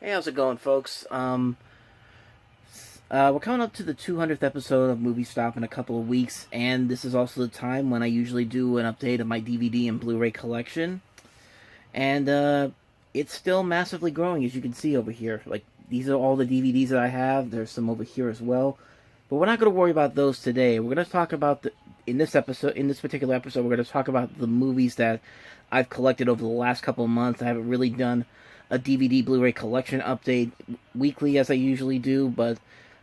Hey, how's it going, folks? We're coming up to the 200th episode of Movie Stop in a couple of weeks, and this is also the time when I usually do an update of my DVD and Blu-ray collection. And, it's still massively growing, as you can see over here. Like, these are all the DVDs that I have. There's some over here as well. But we're not going to worry about those today. We're going to talk about, in this particular episode, we're going to talk about the movies that I've collected over the last couple of months. I haven't really done a DVD Blu-ray collection update weekly as I usually do, but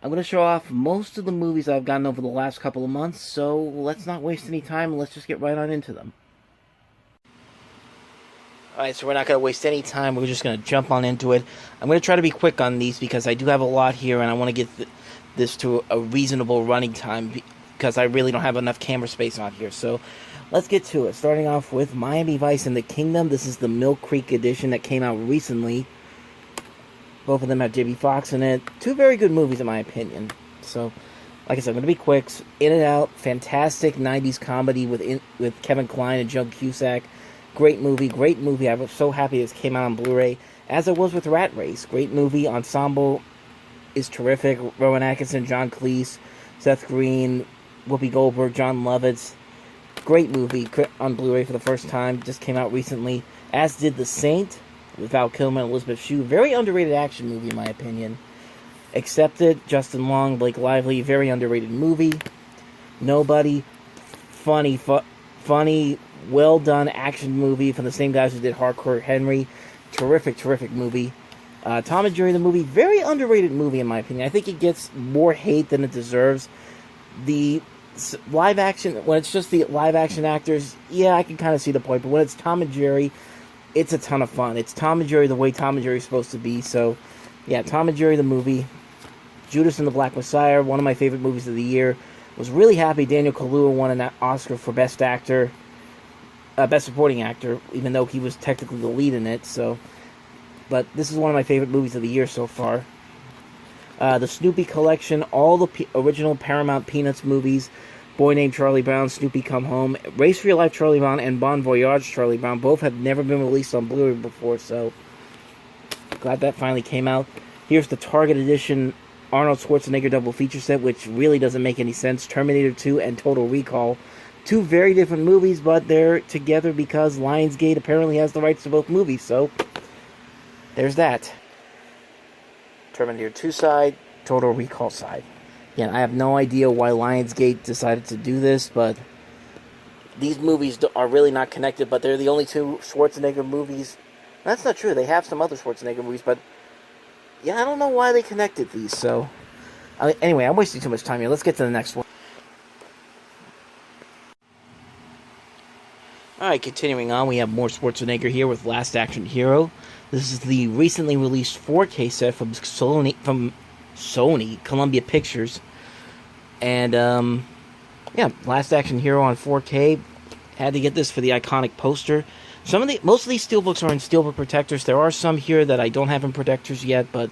I'm going to show off most of the movies I've gotten over the last couple of months, so let's not waste any time and let's just get right on into them. Alright, so we're not going to waste any time, we're just going to jump on into it. I'm going to try to be quick on these because I do have a lot here and I want to get this to a reasonable running time because I really don't have enough camera space on here, so let's get to it. Starting off with Miami Vice and the Kingdom. This is the Mill Creek edition that came out recently. Both of them have Jamie Foxx in it. Two very good movies in my opinion. So, like I said, I'm going to be quick. In and Out, fantastic 90s comedy with Kevin Kline and Joan Cusack. Great movie. I was so happy this came out on Blu-ray, as it was with Rat Race. Great movie. Ensemble is terrific. Rowan Atkinson, John Cleese, Seth Green, Whoopi Goldberg, John Lovitz. Great movie on Blu-ray for the first time. Just came out recently. As did The Saint with Val Kilmer and Elizabeth Shue. Very underrated action movie in my opinion. Accepted, Justin Long, Blake Lively. Very underrated movie. Nobody. Funny, well done action movie from the same guys who did Hardcore Henry. Terrific movie. Tom and Jerry the movie. Very underrated movie in my opinion. I think it gets more hate than it deserves. The live action, when it's just the live action actors, yeah, I can kind of see the point, but when it's Tom and Jerry, it's a ton of fun. It's Tom and Jerry the way Tom and Jerry's supposed to be. So yeah, Tom and Jerry the movie. Judas and the Black Messiah, one of my favorite movies of the year. Was really happy Daniel Kaluuya won an Oscar for Best Supporting Actor, even though he was technically the lead in it. So, but this is one of my favorite movies of the year so far. The Snoopy Collection, all the original Paramount Peanuts movies, Boy Named Charlie Brown, Snoopy Come Home, Race for Your Life Charlie Brown, and Bon Voyage Charlie Brown, both have never been released on Blu-ray before, so glad that finally came out. Here's the Target Edition Arnold Schwarzenegger double feature set, which really doesn't make any sense. Terminator 2 and Total Recall. Two very different movies, but they're together because Lionsgate apparently has the rights to both movies, so there's that. Terminator 2 side, Total Recall side. Again, I have no idea why Lionsgate decided to do this, but these movies are really not connected, but they're the only two Schwarzenegger movies. That's not true, they have some other Schwarzenegger movies, but yeah, I don't know why they connected these, so anyway, I'm wasting too much time here. Let's get to the next one. Alright, continuing on, we have more Schwarzenegger here with Last Action Hero. This is the recently released 4K set from Sony, Columbia Pictures. And, yeah, Last Action Hero on 4K. Had to get this for the iconic poster. Most of these steelbooks are in steelbook protectors. There are some here that I don't have in protectors yet, but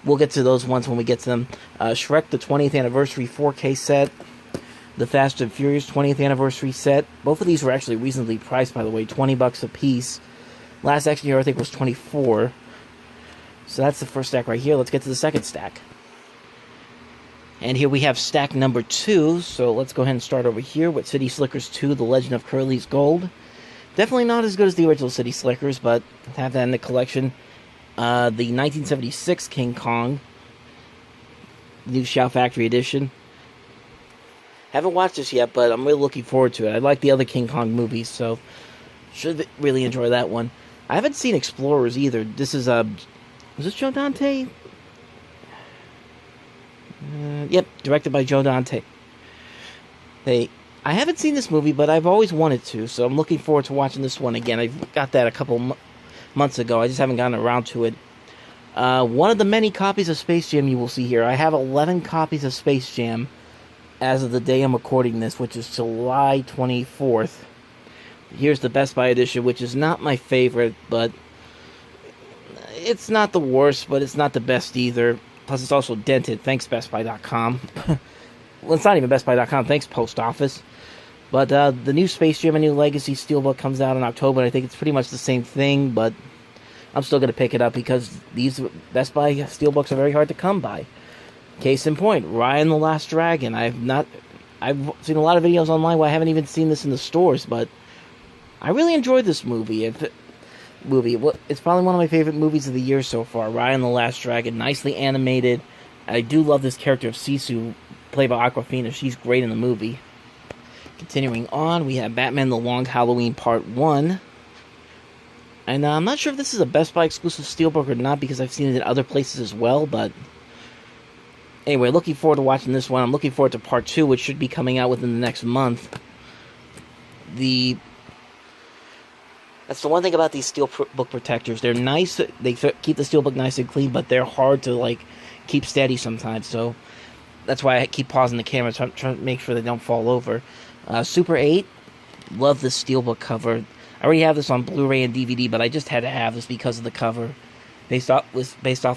we'll get to those ones when we get to them. Shrek, the 20th Anniversary 4K set. The Fast and Furious 20th Anniversary set. Both of these were actually reasonably priced, by the way, $20 a piece. Last Action Hero, I think, was $24. So that's the first stack right here. Let's get to the second stack. And here we have stack number 2. So let's go ahead and start over here with City Slickers 2, The Legend of Curly's Gold. Definitely not as good as the original City Slickers, but have that in the collection. The 1976 King Kong, New Shout Factory edition. Haven't watched this yet, but I'm really looking forward to it. I like the other King Kong movies, so should really enjoy that one. I haven't seen Explorers either. This is, was this Joe Dante? Yep, directed by Joe Dante. I haven't seen this movie, but I've always wanted to, so I'm looking forward to watching this one again. I got that a couple months ago. I just haven't gotten around to it. One of the many copies of Space Jam you will see here. I have 11 copies of Space Jam as of the day I'm recording this, which is July 24th. Here's the Best Buy edition, which is not my favorite, but it's not the worst, but it's not the best either. Plus, it's also dented. Thanks, BestBuy.com. Well, it's not even BestBuy.com. Thanks, Post Office. But the new Space Jam: A New Legacy Steelbook comes out in October, and I think it's pretty much the same thing, but I'm still going to pick it up because these Best Buy Steelbooks are very hard to come by. Case in point, Raya and the Last Dragon. I've seen a lot of videos online where I haven't even seen this in the stores, but I really enjoyed this movie. It's probably one of my favorite movies of the year so far. Raya and the Last Dragon, nicely animated. I do love this character of Sisu, played by Awkwafina. She's great in the movie. Continuing on, we have Batman The Long Halloween Part 1. And I'm not sure if this is a Best Buy exclusive Steelbook or not, because I've seen it in other places as well, but anyway, looking forward to watching this one. I'm looking forward to Part 2, which should be coming out within the next month. That's the one thing about these Steelbook protectors. They're nice, they keep the Steelbook nice and clean, but they're hard to, like, keep steady sometimes, so that's why I keep pausing the camera, trying to make sure they don't fall over. Super 8, love this Steelbook cover. I already have this on Blu-ray and DVD, but I just had to have this because of the cover. Based off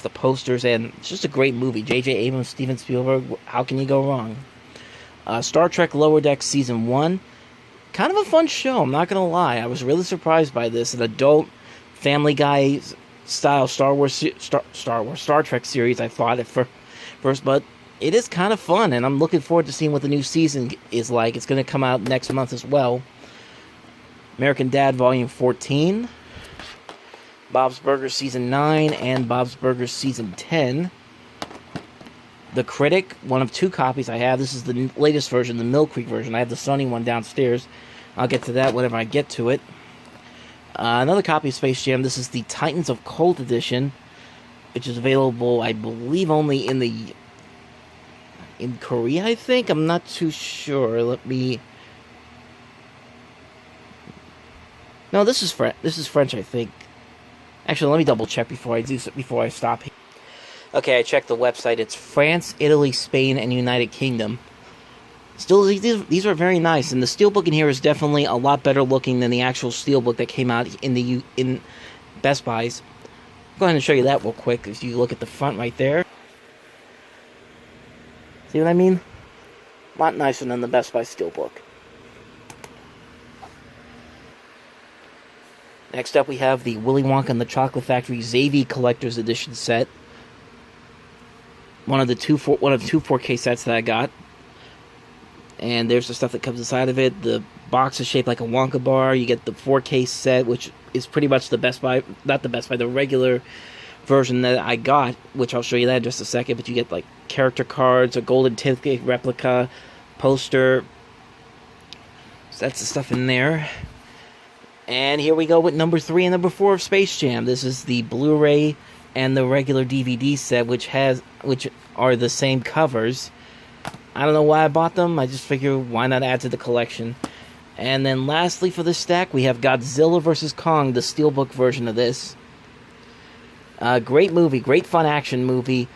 the posters, and it's just a great movie. J.J. Abrams, Steven Spielberg, how can you go wrong? Star Trek Lower Decks Season 1, kind of a fun show, I'm not going to lie. I was really surprised by this. An adult, Family Guy style Star Trek series, I thought at first, but it is kind of fun, and I'm looking forward to seeing what the new season is like. It's going to come out next month as well. American Dad Volume 14, Bob's Burgers Season 9, and Bob's Burgers Season 10. The Critic, one of 2 copies I have. This is the latest version, the Mill Creek version. I have the Sony one downstairs. I'll get to that whenever I get to it. Another copy of Space Jam. This is the Titans of Cold Edition, which is available, I believe, only in Korea, I think? I'm not too sure. No, this is French, I think. Actually, let me double check before I stop. Okay, I checked the website. It's France, Italy, Spain, and United Kingdom. Still, these are very nice, and the Steelbook in here is definitely a lot better looking than the actual Steelbook that came out in Best Buys. I'll go ahead and show you that real quick. If you look at the front right there. See what I mean? A lot nicer than the Best Buy Steelbook. Next up, we have the Willy Wonka and the Chocolate Factory Xavi Collector's Edition set. One of two 4K sets that I got. And there's the stuff that comes inside of it. The box is shaped like a Wonka bar. You get the 4K set, which is pretty much the Best Buy, not the Best Buy, the regular version that I got, which I'll show you that in just a second. But you get like character cards, a golden ticket replica, poster. So that's the stuff in there. And here we go with number 3 and number 4 of Space Jam. This is the Blu-ray and the regular DVD set, which are the same covers. I don't know why I bought them. I just figured, why not add to the collection? And then lastly for this stack, we have Godzilla vs. Kong, the Steelbook version of this. Great movie, great fun action movie.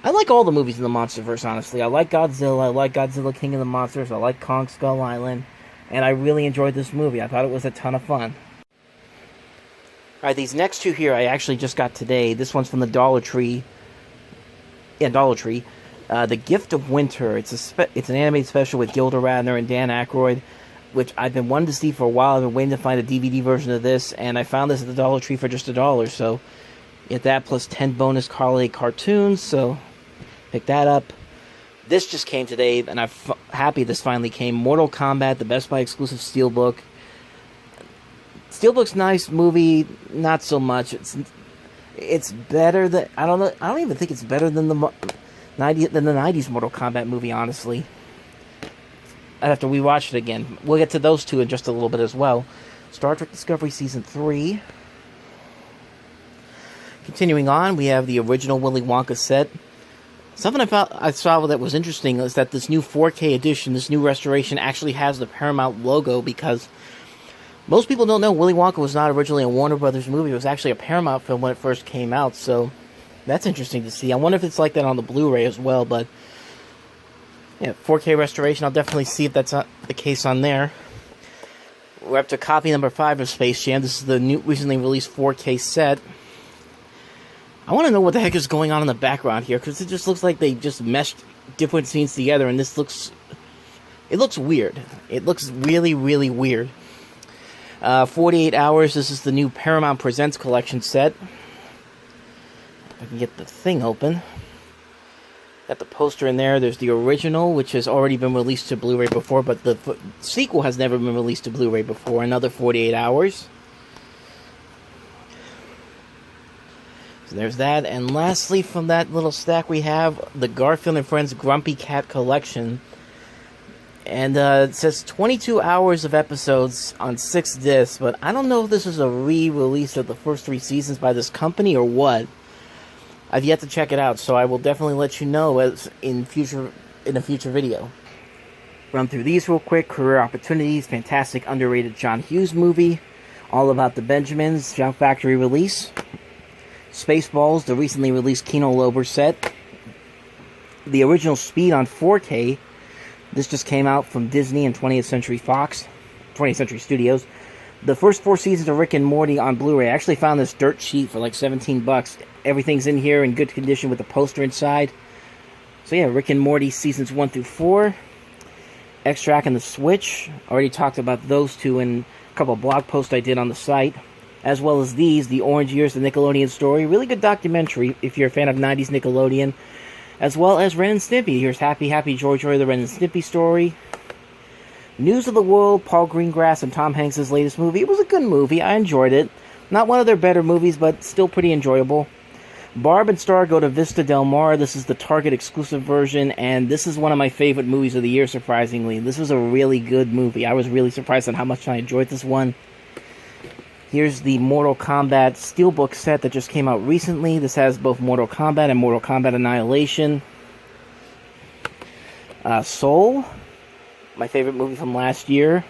I like all the movies in the MonsterVerse, honestly. I like Godzilla, I like Godzilla King of the Monsters, I like Kong Skull Island, and I really enjoyed this movie. I thought it was a ton of fun. Alright, these next 2 here I actually just got today. This one's from the Dollar Tree. Yeah, Dollar Tree. The Gift of Winter. It's an animated special with Gilda Radner and Dan Aykroyd, which I've been wanting to see for a while. I've been waiting to find a DVD version of this, and I found this at the Dollar Tree for just $1. So, get that plus 10 bonus Harley cartoons, so pick that up. This just came today, and I'm happy this finally came. Mortal Kombat, the Best Buy exclusive Steelbook. Steelbook's nice, movie, not so much. It's better than, I don't even think it's better than the 90s Mortal Kombat movie, honestly. I'd have to rewatch it again. We'll get to those 2 in just a little bit as well. Star Trek Discovery Season 3. Continuing on, we have the original Willy Wonka set. Something I saw that was interesting is that this new 4K edition, this new restoration, actually has the Paramount logo, because most people don't know Willy Wonka was not originally a Warner Brothers movie. It was actually a Paramount film when it first came out, so that's interesting to see. I wonder if it's like that on the Blu-ray as well, but yeah, 4K restoration, I'll definitely see if that's not the case on there. We're up to copy number 5 of Space Jam. This is the new, recently released 4K set. I want to know what the heck is going on in the background here, because it just looks like they just meshed different scenes together, and it looks weird. It looks really, really weird. 48 Hours, this is the new Paramount Presents Collection set. I can get the thing open. Got the poster in there. There's the original, which has already been released to Blu-ray before, but the sequel has never been released to Blu-ray before. Another 48 hours. So there's that. And lastly, from that little stack, we have the Garfield and Friends Grumpy Cat Collection. And it says 22 hours of episodes on 6 discs, but I don't know if this is a re-release of the first 3 seasons by this company or what. I've yet to check it out, so I will definitely let you know in a future video. Run through these real quick. Career Opportunities, fantastic underrated John Hughes movie. All About the Benjamins, Shout Factory release. Spaceballs, the recently released Kino Lorber set. The original Speed on 4K. This just came out from Disney and 20th Century Studios. The first 4 seasons of Rick and Morty on Blu-ray. I actually found this dirt cheap for like $17. Everything's in here in good condition with the poster inside. So yeah, Rick and Morty seasons 1 through 4. Extract and The Switch. Already talked about those two in a couple of blog posts I did on the site. As well as these, The Orange Years, the Nickelodeon story. Really good documentary if you're a fan of 90s Nickelodeon. As well as Ren and Stimpy. Here's Happy Happy Joy Joy, the Ren and Stimpy story. News of the World, Paul Greengrass and Tom Hanks' latest movie. It was a good movie. I enjoyed it. Not one of their better movies, but still pretty enjoyable. Barb and Star go to Vista Del Mar. This is the Target exclusive version, and this is one of my favorite movies of the year, surprisingly. This was a really good movie. I was really surprised on how much I enjoyed this one. Here's the Mortal Kombat Steelbook set that just came out recently. This has both Mortal Kombat and Mortal Kombat Annihilation. Soul, my favorite movie from last year.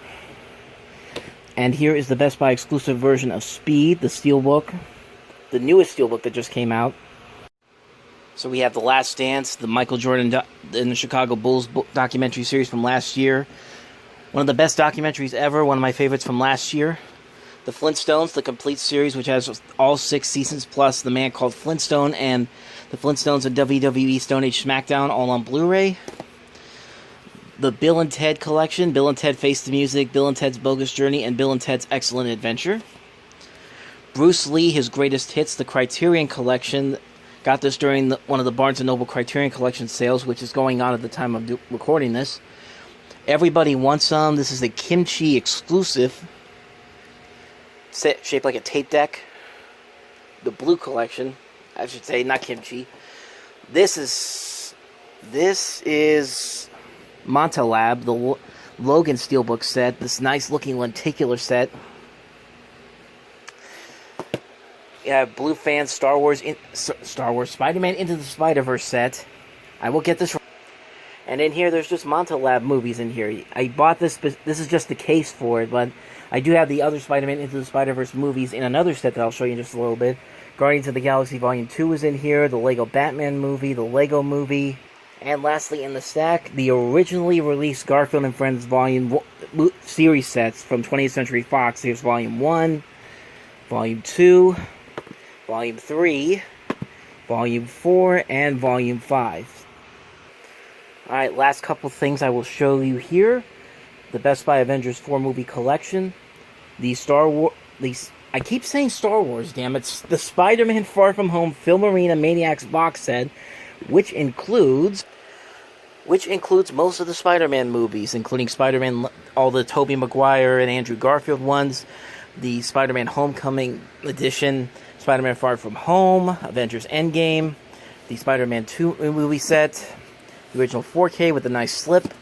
And here is the Best Buy exclusive version of Speed, the Steelbook. The newest Steelbook that just came out. So we have The Last Dance, the Michael Jordan and the Chicago Bulls documentary series from last year. One of the best documentaries ever, one of my favorites from last year. The Flintstones, the complete series, which has all 6 seasons, plus The Man Called Flintstone and The Flintstones and WWE Stone Age SmackDown, all on Blu-ray. The Bill and Ted Collection, Bill and Ted Face the Music, Bill and Ted's Bogus Journey, and Bill and Ted's Excellent Adventure. Bruce Lee, His Greatest Hits, the Criterion Collection. Got this during one of the Barnes & Noble Criterion Collection sales, which is going on at the time of recording this. Everybody Wants Some. This is a Kimchi exclusive, shaped like a tape deck. The Blue Collection, I should say, not Kimchi. This is Montalab, the Logan Steelbook set. This nice looking lenticular set. Yeah, Blue Fan Star Wars, Spider-Man Into the Spider-Verse set. I will get this right. And in here, there's just Montalab movies in here. I bought this, but this is just the case for it, but I do have the other Spider-Man Into the Spider-Verse movies in another set that I'll show you in just a little bit. Guardians of the Galaxy Volume 2 is in here, the Lego Batman movie, the Lego movie, and lastly in the stack, the originally released Garfield and Friends Volume series sets from 20th Century Fox. Here's Volume 1, Volume 2, Volume 3, Volume 4, and Volume 5. Alright, last couple things I will show you here. The Best Buy Avengers 4 movie collection. I keep saying Star Wars, damn it. The Spider-Man Far From Home Film Arena Maniacs box set, which includes most of the Spider-Man movies, including Spider-Man, all the Tobey Maguire and Andrew Garfield ones, the Spider-Man Homecoming edition, Spider-Man Far From Home, Avengers Endgame, the Spider-Man 2 movie set, the original 4K with a nice slip,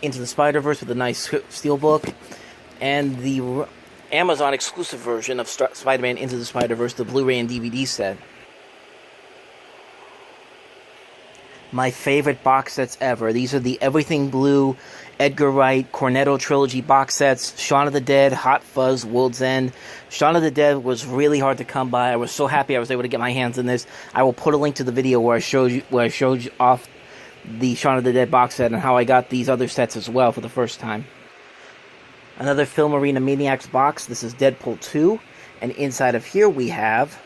Into the Spider-Verse with a nice steelbook, and the Amazon exclusive version of Spider-Man Into the Spider-Verse, the Blu-ray and DVD set. My favorite box sets ever. These are the Everything Blue, Edgar Wright, Cornetto Trilogy box sets, Shaun of the Dead, Hot Fuzz, World's End. Shaun of the Dead was really hard to come by. I was so happy I was able to get my hands on this. I will put a link to the video where I showed you off the Shaun of the Dead box set and how I got these other sets as well for the first time. Another Film Arena Maniacs box. This is Deadpool 2, and inside of here we have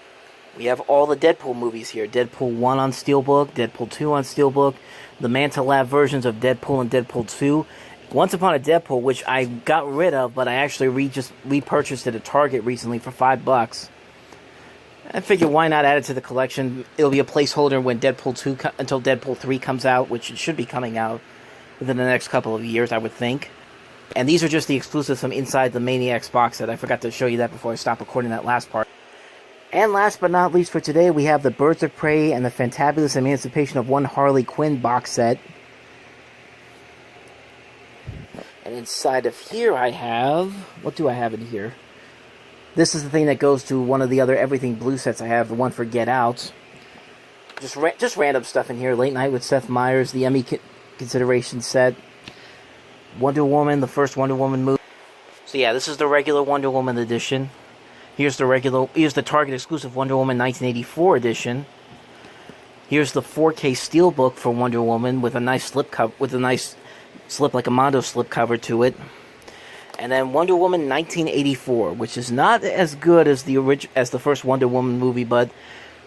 all the Deadpool movies here. Deadpool 1 on Steelbook, Deadpool 2 on Steelbook, the Mantelab versions of Deadpool and Deadpool 2. Once Upon a Deadpool, which I got rid of, but I actually just repurchased it at Target recently for $5. I figured why not add it to the collection. It'll be a placeholder when Deadpool 2 until Deadpool 3 comes out, which it should be coming out within the next couple of years, I would think. And these are just the exclusives from inside the Maniacs box set. I forgot to show you that before I stopped recording that last part. And last but not least for today, we have the Birds of Prey and the Fantabulous Emancipation of one Harley Quinn box set. And inside of here I have... What do I have in here? This is the thing that goes to one of the other Everything Blue sets I have, the one for Get Out. Just random stuff in here. Late Night with Seth Meyers, the Emmy consideration set. Wonder Woman, the first Wonder Woman movie. So yeah, this is the regular Wonder Woman edition. Here's the Target exclusive Wonder Woman 1984 edition. Here's the 4K Steelbook for Wonder Woman with a nice slip like a Mondo slip cover to it. And then Wonder Woman 1984, which is not as good as the first Wonder Woman movie, but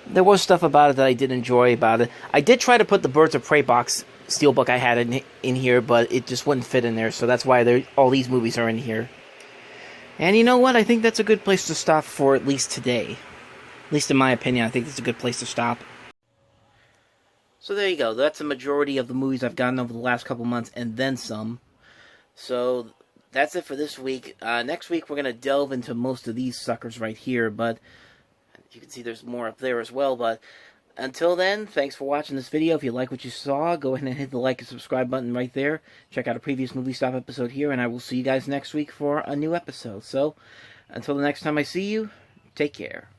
there was stuff about it that I did enjoy about it. I did try to put the Birds of Prey box Steelbook I had in here, but it just wouldn't fit in there, so that's why all these movies are in here. And you know what? I think that's a good place to stop for at least today. At least in my opinion, I think it's a good place to stop. So there you go. That's the majority of the movies I've gotten over the last couple months, and then some. So that's it for this week. Next week, we're going to delve into most of these suckers right here, but you can see there's more up there as well. But until then, thanks for watching this video. If you like what you saw, go ahead and hit the like and subscribe button right there. Check out a previous Movie Stop episode here, and I will see you guys next week for a new episode. So, until the next time I see you, take care.